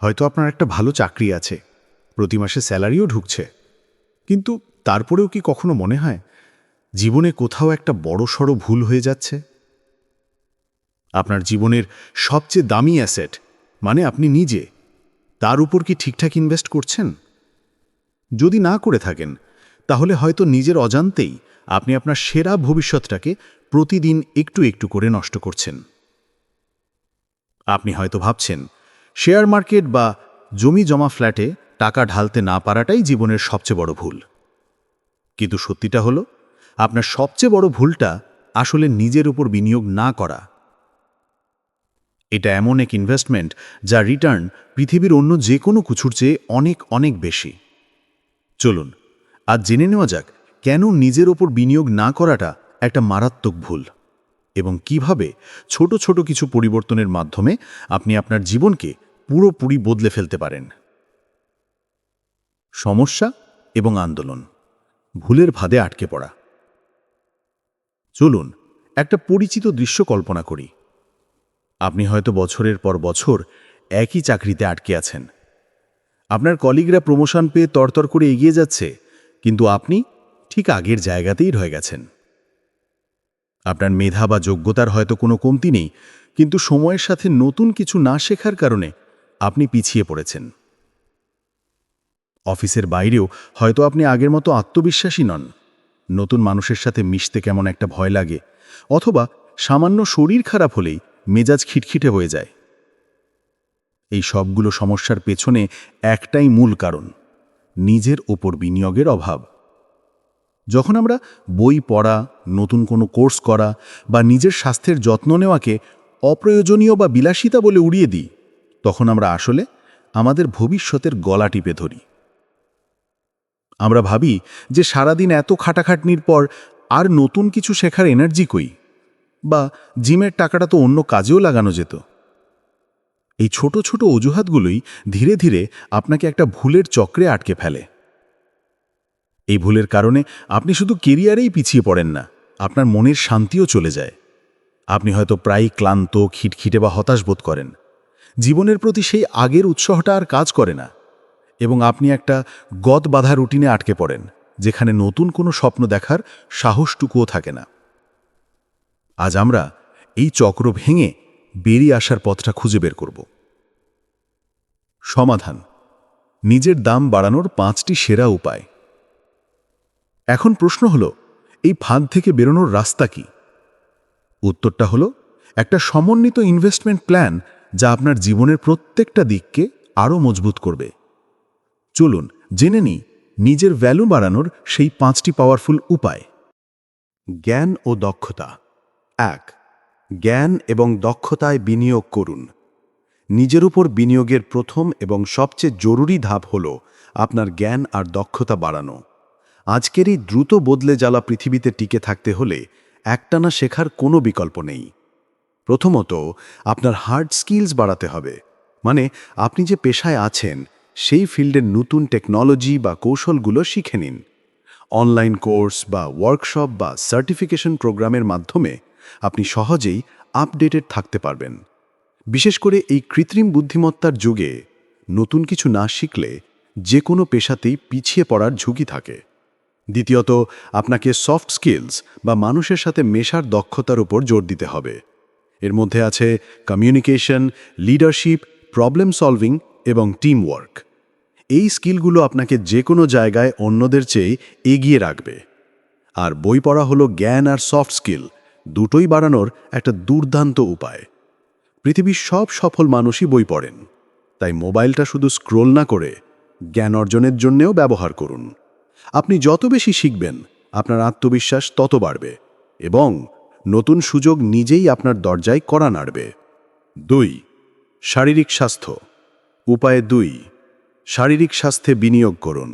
হয়তো আপনার একটা ভালো চাকরি আছে, প্রতি মাসে স্যালারিও ঢুকছে, কিন্তু তারপরেও কি কখনো মনে হয় জীবনে কোথাও একটা বড়সড় ভুল হয়ে যাচ্ছে? আপনার জীবনের সবচেয়ে দামি অ্যাসেট মানে আপনি নিজে, তার উপর কি ঠিকঠাক ইনভেস্ট করছেন? যদি না করে থাকেন, তাহলে হয়তো নিজের অজান্তেই আপনি আপনার সেরা ভবিষ্যৎটাকে প্রতিদিন একটু একটু করে নষ্ট করছেন। আপনি হয়তো ভাবছেন শেয়ার মার্কেট বা জমি জমা ফ্ল্যাটে টাকা ঢালতে না পারাটাই জীবনের সবচেয়ে বড় ভুল। কিন্তু সত্যিটা হলো, আপনার সবচেয়ে বড় ভুলটা আসলে নিজের উপর বিনিয়োগ না করা। এটা এমন এক ইনভেস্টমেন্ট যা রিটার্ন পৃথিবীর অন্য যে কোনো কিছুর চেয়ে অনেক অনেক বেশি। চলুন আজ জেনে নেওয়া যাক কেন নিজের ওপর বিনিয়োগ না করাটা একটা মারাত্মক ভুল, এবং কিভাবে ছোট ছোট কিছু পরিবর্তনের মাধ্যমে আপনি আপনার জীবনকে পুরোপুরি বদলে ফেলতে পারেন। সমস্যা এবং আন্দোলন, ভুলের ফাঁদে আটকে পড়া। চলুন একটা পরিচিত দৃশ্য কল্পনা করি। আপনি হয়তো বছরের পর বছর একই চাকরিতে আটকে আছেন। আপনার কলিগরা প্রমোশন পেয়ে তরতর করে এগিয়ে যাচ্ছে, কিন্তু আপনি ঠিক আগের জায়গাতেই রয়ে গেছেন। আপনার মেধা বা যোগ্যতার হয়তো কোনো কমতি নেই, কিন্তু সময়ের সাথে নতুন কিছু না শেখার কারণে আপনি পিছিয়ে পড়েছেন। অফিসের বাইরেও হয়তো আপনি আগের মতো আত্মবিশ্বাসী নন। নতুন মানুষের সাথে মিশতে কেমন একটা ভয় লাগে, অথবা সামান্য শরীর খারাপ হলেই মেজাজ খিটখিটে হয়ে যায়। এই সবগুলো সমস্যার পেছনে একটাই মূল কারণ: নিজের ওপর বিনিয়োগের অভাব। যখন আমরা বই পড়া, নতুন কোনো কোর্স করা বা নিজের স্বাস্থ্যের যত্ন নেওয়াকে অপ্রয়োজনীয় বা বিলাসিতা বলে উড়িয়ে দিই, তখন আমরা আসলে আমাদের ভবিষ্যতের গলা টিপে ধরি। আমরা ভাবি যে সারাদিন এত খাটাখাটনির পর আর নতুন কিছু শেখার এনার্জি কই, বা জিমের টাকাটা তো অন্য কাজেও লাগানো যেত। এই ছোট ছোট অজুহাতগুলোই ধীরে ধীরে আপনাকে একটা ভুলের চক্রে আটকে ফেলে। এই ভুলের কারণে আপনি শুধু কেরিয়ারেই পিছিয়ে পড়েন না, আপনার মনের শান্তিও চলে যায়। আপনি হয়তো প্রায়ই ক্লান্ত, খিটখিটে বা হতাশ বোধ করেন। জীবনের প্রতি সেই আগের উৎসাহটা আর কাজ করে না, এবং আপনি একটা গদ বাঁধা রুটিনে আটকে পড়েন, যেখানে নতুন কোনো স্বপ্ন দেখার সাহসটুকুও থাকে না। আজ আমরা এই চক্র ভেঙে বেরিয়ে আসার পথটা খুঁজে বের করব। সমাধান: নিজের দাম বাড়ানোর 5টি সেরা উপায়। এখন প্রশ্ন হলো, এই ফাঁদ থেকে বেরোনোর রাস্তা কি? উত্তরটা হলো একটা সমন্বিত ইনভেস্টমেন্ট প্ল্যান, যা আপনার জীবনের প্রত্যেকটা দিককে আরও মজবুত করবে। চলুন জেনে নিই নিজের ভ্যালু বাড়ানোর সেই 5টি পাওয়ারফুল উপায়। জ্ঞান ও দক্ষতা। 1. জ্ঞান এবং দক্ষতায় বিনিয়োগ করুন। নিজের উপর বিনিয়োগের প্রথম এবং সবচেয়ে জরুরি ধাপ হল আপনার জ্ঞান আর দক্ষতা বাড়ানো। আজকের এই দ্রুত বদলে যাওয়া পৃথিবীতে টিকে থাকতে হলে একটানা শেখার কোনো বিকল্প নেই। প্রথমত, আপনার হার্ড স্কিলস বাড়াতে হবে। মানে, আপনি যে পেশায় আছেন সেই ফিল্ডের নতুন টেকনোলজি বা কৌশলগুলো শিখে নিন। অনলাইন কোর্স বা ওয়ার্কশপ বা সার্টিফিকেশন প্রোগ্রামের মাধ্যমে আপনি সহজেই আপডেটেড থাকতে পারবেন। বিশেষ করে এই কৃত্রিম বুদ্ধিমত্তার যুগে নতুন কিছু না শিখলে যে কোনো পেশাতেই পিছিয়ে পড়ার ঝুঁকি থাকে। দ্বিতীয়ত, আপনাকে সফট স্কিলস বা মানুষের সাথে মেশার দক্ষতার উপর জোর দিতে হবে। এর মধ্যে আছে কমিউনিকেশন, লিডারশিপ, প্রবলেম সলভিং এবং টিম ওয়ার্ক। এই স্কিলগুলো আপনাকে যে কোনো জায়গায় অন্যদের চেয়ে এগিয়ে রাখবে। আর বই পড়া হলো জ্ঞান আর সফট স্কিল দুটোই বাড়ানোর একটা দুর্দান্ত উপায়। পৃথিবীর সব সফল মানুষই বই পড়েন, তাই মোবাইলটা শুধু স্ক্রোল না করে জ্ঞান অর্জনের জন্যেও ব্যবহার করুন। আপনি যত বেশি শিখবেন, আপনার আত্মবিশ্বাস তত বাড়বে এবং নতুন সুযোগ নিজেই আপনার দরজায় কড়া নাড়বে। 2. শারীরিক স্বাস্থ্য। উপায় 2, শারীরিক স্বাস্থ্যে বিনিয়োগ করুন।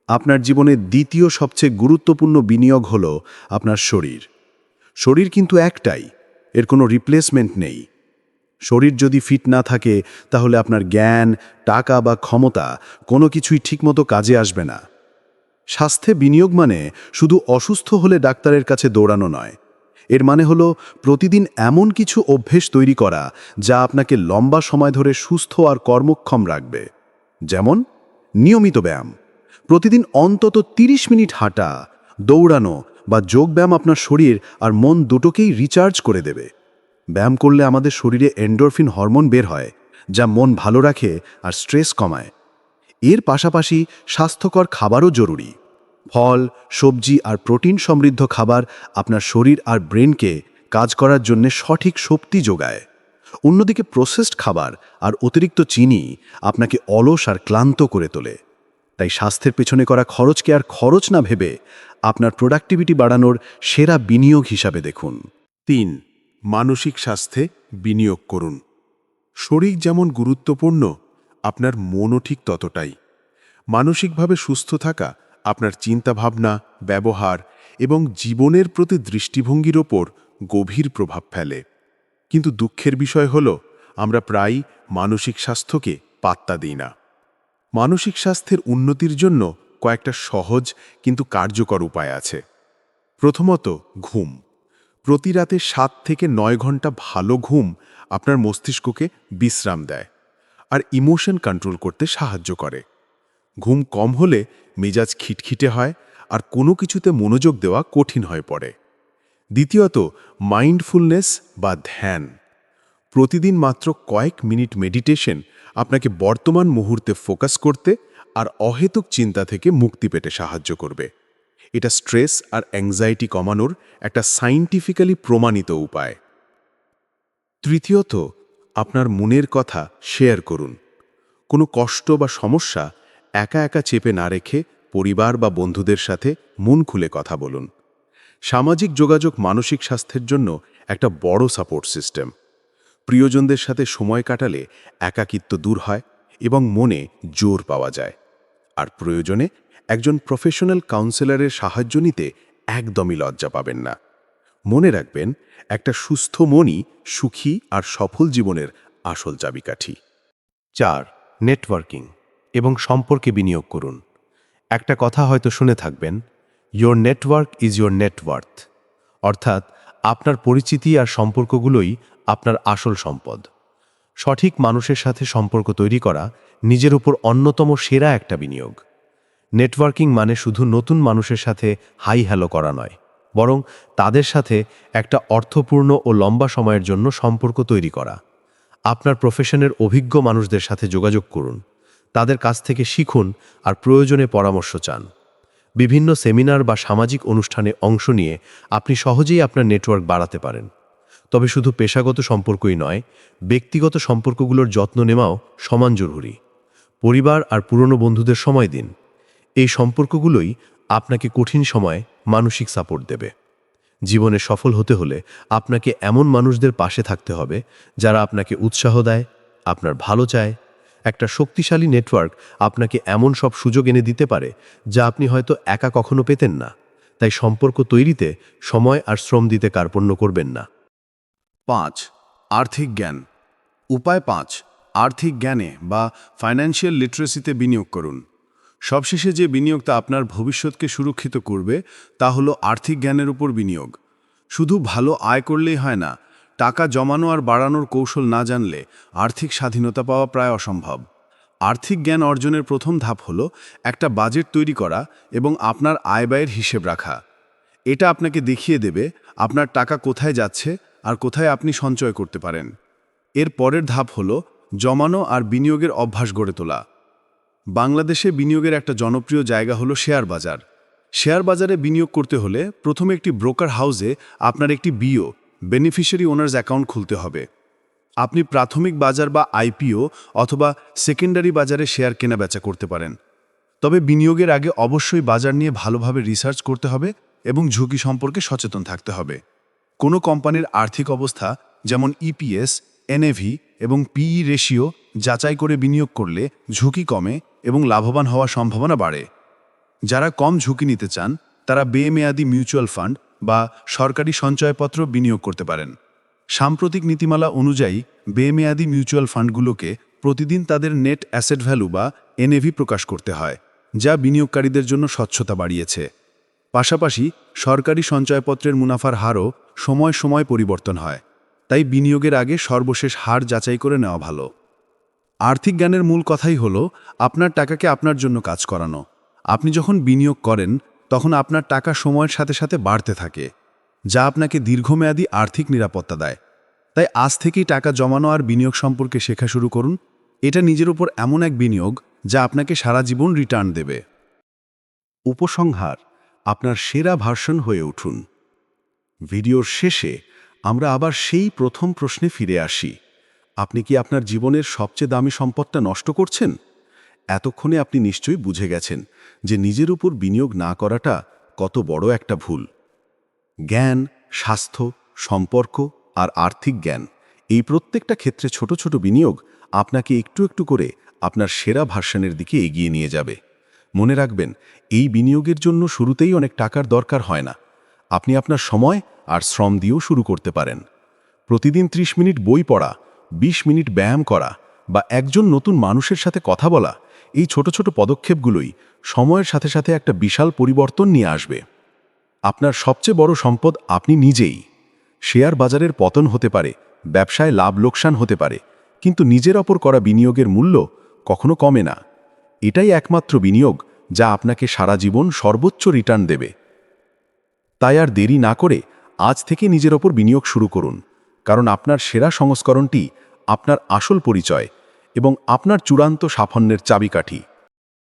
আপনার জীবনের দ্বিতীয় সবচেয়ে গুরুত্বপূর্ণ বিনিয়োগ হল আপনার শরীর। শরীর কিন্তু একটাই, এর কোনো রিপ্লেসমেন্ট নেই। শরীর যদি ফিট না থাকে, তাহলে আপনার জ্ঞান, টাকা বা ক্ষমতা কোনো কিছুই ঠিকমতো কাজে আসবে না। স্বাস্থ্যে বিনিয়োগ মানে শুধু অসুস্থ হলে ডাক্তারের কাছে দৌড়ানো নয়, এর মানে হলো প্রতিদিন এমন কিছু অভ্যেস তৈরি করা যা আপনাকে লম্বা সময় ধরে সুস্থ আর কর্মক্ষম রাখবে। যেমন নিয়মিত ব্যায়াম, প্রতিদিন অন্তত 30 মিনিট হাঁটা, দৌড়ানো বা যোগব্যায়াম আপনার শরীর আর মন দুটোকেই রিচার্জ করে দেবে। ব্যায়াম করলে আমাদের শরীরে এন্ডোরফিন হরমোন বের হয়, যা মন ভালো রাখে আর স্ট্রেস কমায়। এর পাশাপাশি স্বাস্থ্যকর খাবারও জরুরি। ফল, সবজি আর প্রোটিন সমৃদ্ধ খাবার আপনার শরীর আর ব্রেনকে কাজ করার জন্য সঠিক শক্তি যোগায়। অন্যদিকে প্রসেসড খাবার আর অতিরিক্ত চিনি আপনাকে অলস আর ক্লান্ত করে তোলে। তাই স্বাস্থ্যের পেছনে করা খরচকে আর খরচ না ভেবে আপনার প্রোডাক্টিভিটি বাড়ানোর সেরা বিনিয়োগ হিসাবে দেখুন। 3. মানসিক স্বাস্থ্যে বিনিয়োগ করুন। শরীর যেমন গুরুত্বপূর্ণ, আপনার মনও ঠিক ততটাই। মানসিকভাবে সুস্থ থাকা আপনার চিন্তাভাবনা, ব্যবহার এবং জীবনের প্রতি দৃষ্টিভঙ্গির ওপর গভীর প্রভাব ফেলে। কিন্তু দুঃখের বিষয় হল, আমরা প্রায়ই মানসিক স্বাস্থ্যকে পাত্তা দিই না। মানসিক স্বাস্থ্যের উন্নতির জন্য কয়েকটা সহজ কিন্তু কার্যকর উপায় আছে। প্রথমত, ঘুম। প্রতি রাতে 7 থেকে 9 ঘন্টা ভালো ঘুম আপনার মস্তিষ্ককে বিশ্রাম দেয় আর ইমোশন কন্ট্রোল করতে সাহায্য করে। ঘুম কম হলে মেজাজ খিটখিটে হয় আর কোনো কিছুতে মনোযোগ দেওয়া কঠিন হয়ে পড়ে। দ্বিতীয়ত, মাইন্ডফুলনেস বা ধ্যান। প্রতিদিন মাত্র কয়েক মিনিট মেডিটেশন আপনাকে বর্তমান মুহূর্তে ফোকাস করতে আর অহেতুক চিন্তা থেকে মুক্তি পেতে সাহায্য করবে। এটা স্ট্রেস আর অ্যাংজাইটি কমানোর একটা সায়েন্টিফিক্যালি প্রমাণিত উপায়। তৃতীয়ত, আপনার মনের কথা শেয়ার করুন। কোনো কষ্ট বা সমস্যা একা একা চেপে না রেখে পরিবার বা বন্ধুদের সাথে মন খুলে কথা বলুন। সামাজিক যোগাযোগ মানসিক স্বাস্থ্যের জন্য একটা বড় সাপোর্ট সিস্টেম। প্রিয়জনদের সাথে সময় কাটালে একাকিত্ব দূর হয় এবং মনে জোর পাওয়া যায়। আর প্রয়োজনে একজন প্রফেশনাল কাউন্সেলরের সাহায্য নিতে একদমই লজ্জা পাবেন না। মনে রাখবেন, একটা সুস্থ মনই সুখী আর সফল জীবনের আসল চাবিকাঠি। 4. নেটওয়ার্কিং এবং সম্পর্কে বিনিয়োগ করুন। একটা কথা হয়তো শুনে থাকবেন, your network is your net worth. অর্থাৎ আপনার পরিচিতি আর সম্পর্কগুলোই আপনার আসল সম্পদ। সঠিক মানুষের সাথে সম্পর্ক তৈরি করা নিজের উপর অন্যতম সেরা একটা বিনিয়োগ। নেটওয়ার্কিং মানে শুধু নতুন মানুষের সাথে হাই হ্যালো করা নয়, বরং তাদের সাথে একটা অর্থপূর্ণ ও লম্বা সময়ের জন্য সম্পর্ক তৈরি করা। আপনার প্রফেশনের অভিজ্ঞ মানুষদের সাথে যোগাযোগ করুন, তাদের কাছ থেকে শিখুন আর প্রয়োজনে পরামর্শ চান। বিভিন্ন সেমিনার বা সামাজিক অনুষ্ঠানে অংশ নিয়ে আপনি সহজেই আপনার নেটওয়ার্ক বাড়াতে পারেন। তবে শুধু পেশাগত সম্পর্কই নয়, ব্যক্তিগত সম্পর্কগুলোর যত্ন নেওয়াও সমান জরুরি। পরিবার আর পুরনো বন্ধুদের সময় দিন। এই সম্পর্কগুলোই আপনাকে কঠিন সময়ে মানসিক সাপোর্ট দেবে। জীবনে সফল হতে হলে আপনাকে এমন মানুষদের পাশে থাকতে হবে যারা আপনাকে উৎসাহ দেয়, আপনার ভালো চায়। একটা শক্তিশালী নেটওয়ার্ক আপনাকে এমন সব সুযোগ এনে দিতে পারে যা আপনি হয়তো একা কখনো পেতেন না। তাই সম্পর্ক তৈরিতে সময় আর শ্রম দিতে কার্পণ্য করবেন না। 5. আর্থিক জ্ঞান। উপায় 5. আর্থিক জ্ঞানে বা ফাইন্যান্সিয়াল লিটারেসিতে বিনিয়োগ করুন। সবশেষে যে বিনিয়োগটা আপনার ভবিষ্যৎকে সুরক্ষিত করবে তা হলো আর্থিক জ্ঞানের উপর বিনিয়োগ। শুধু ভালো আয় করলেই হয় না, টাকা জমানো আর বাড়ানোর কৌশল না জানলে আর্থিক স্বাধীনতা পাওয়া প্রায় অসম্ভব। আর্থিক জ্ঞান অর্জনের প্রথম ধাপ হলো একটা বাজেট তৈরি করা এবং আপনার আয় ব্যয়ের হিসেব রাখা। এটা আপনাকে দেখিয়ে দেবে আপনার টাকা কোথায় যাচ্ছে আর কোথায় আপনি সঞ্চয় করতে পারেন। এর পরের ধাপ হলো জমানো আর বিনিয়োগের অভ্যাস গড়ে তোলা। বাংলাদেশে বিনিয়োগের একটা জনপ্রিয় জায়গা হলো শেয়ার বাজার। শেয়ার বাজারে বিনিয়োগ করতে হলে প্রথমে একটি ব্রোকার হাউসে আপনার একটি বিও বেনিফিশিয়ারি ওনার্স অ্যাকাউন্ট খুলতে হবে। আপনি প্রাথমিক বাজার বা আইপিও অথবা সেকেন্ডারি বাজারে শেয়ার কেনাবেচা করতে পারেন। তবে বিনিয়োগের আগে অবশ্যই বাজার নিয়ে ভালোভাবে রিসার্চ করতে হবে এবং ঝুঁকি সম্পর্কে সচেতন থাকতে হবে। কোনো কোম্পানির আর্থিক অবস্থা যেমন ইপিএস, এনএভি এবং পিই রেশিও যাচাই করে বিনিয়োগ করলে ঝুঁকি কমে এবং লাভবান হওয়ার সম্ভাবনা বাড়ে। যারা কম ঝুঁকি নিতে চান তারা বেমেয়াদি মিউচুয়াল ফান্ড বা সরকারি সঞ্চয়পত্র বিনিয়োগ করতে পারেন। সাম্প্রতিক নীতিমালা অনুযায়ী বেমেয়াদি মিউচুয়াল ফান্ডগুলোকে প্রতিদিন তাদের নেট অ্যাসেট ভ্যালু বা এনএভি প্রকাশ করতে হয়, যা বিনিয়োগকারীদের জন্য স্বচ্ছতা বাড়িয়েছে। পাশাপাশি সরকারি সঞ্চয়পত্রের মুনাফার হারও সময় সময় পরিবর্তন হয়, তাই বিনিয়োগের আগে সর্বশেষ হার যাচাই করে নেওয়া ভালো। আর্থিক জ্ঞানের মূল কথাই হলো আপনার টাকাকে আপনার জন্য কাজ করানো। আপনি যখন বিনিয়োগ করেন তখন আপনার টাকা সময়ের সাথে সাথে বাড়তে থাকে, যা আপনাকে দীর্ঘমেয়াদী আর্থিক নিরাপত্তা দেয়। তাই আজ থেকেই টাকা জমানো আর বিনিয়োগ সম্পর্কে শেখা শুরু করুন। এটা নিজের উপর এমন এক বিনিয়োগ যা আপনাকে সারা জীবন রিটার্ন দেবে। উপসংহার: আপনার সেরা ভার্সন হয়ে উঠুন। ভিডিওর শেষে আমরা আবার সেই প্রথম প্রশ্নে ফিরে আসি। আপনি কি আপনার জীবনের সবচেয়ে দামি সম্পদটা নষ্ট করছেন? এতক্ষণে আপনি নিশ্চয়ই বুঝে গেছেন যে নিজের উপর বিনিয়োগ না করাটা কত বড় একটা ভুল। জ্ঞান, স্বাস্থ্য, সম্পর্ক আর আর্থিক জ্ঞান, এই প্রত্যেকটা ক্ষেত্রে ছোট ছোট বিনিয়োগ আপনাকে একটু একটু করে আপনার সেরা ভার্সনের দিকে এগিয়ে নিয়ে যাবে। মনে রাখবেন, এই বিনিয়োগের জন্য শুরুতেই অনেক টাকার দরকার হয় না। আপনি আপনার সময় আর শ্রম দিয়েও শুরু করতে পারেন। প্রতিদিন 30 মিনিট বই পড়া, 20 মিনিট ব্যায়াম করা বা একজন নতুন মানুষের সাথে কথা বলা, এই ছোট ছোট পদক্ষেপগুলোই সময়ের সাথে সাথে একটা বিশাল পরিবর্তন নিয়ে আসবে। আপনার সবচেয়ে বড় সম্পদ আপনি নিজেই। শেয়ার বাজারের পতন হতে পারে, ব্যবসায় লাভ লোকসান হতে পারে, কিন্তু নিজের ওপর করা বিনিয়োগের মূল্য কখনো কমে না। এটাই একমাত্র বিনিয়োগ যা আপনাকে সারা জীবন সর্বোচ্চ রিটার্ন দেবে। তাই আর দেরি না করে আজ থেকে নিজের ওপর বিনিয়োগ শুরু করুন, কারণ আপনার সেরা সংস্করণটি আপনার আসল পরিচয় এবং আপনার চূড়ান্ত সাফল্যের চাবিকাঠি।